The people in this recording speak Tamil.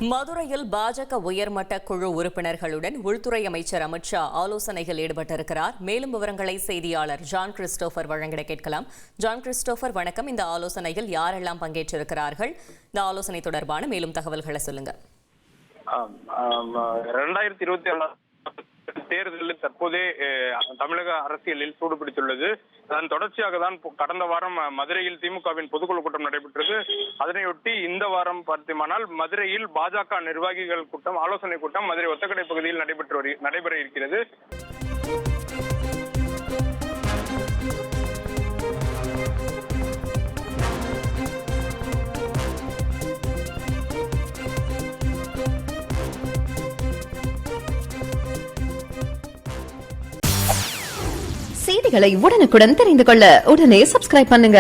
மதுரையில் பாஜக உயர்மட்ட குழு உறுப்பினர்களுடன் உள்துறை அமைச்சர் அமித் ஷா ஆலோசனையில் ஈடுபட்டிருக்கிறார். மேலும் விவரங்களை செய்தியாளர் ஜான் கிறிஸ்டோபர் வழங்கிட கேட்கலாம். ஜான் கிறிஸ்டோபர், வணக்கம். இந்த ஆலோசனையில் யாரெல்லாம் பங்கேற்றிருக்கிறார்கள்? இந்த ஆலோசனை தொடர்பான மேலும் தகவல்களை சொல்லுங்க. 2027 தேர்தலில் தற்போதே தமிழக அரசியலில் சூடுபிடித்துள்ளது. அதன் தொடர்ச்சியாக தான் கடந்த வாரம் மதுரையில் திமுகவின் பொதுக்குழு கூட்டம் நடைபெற்றது. அதனையொட்டி இந்த வாரம் பார்த்தோமானால் மதுரையில் பாஜக நிர்வாகிகள் கூட்டம், ஆலோசனை கூட்டம் மதுரை ஒத்தக்கடை பகுதியில் நடைபெற இருக்கிறது. செய்திகளை உடனுக்குடன் தெரிந்து கொள்ள உடனே சப்ஸ்கிரைப் பண்ணுங்க.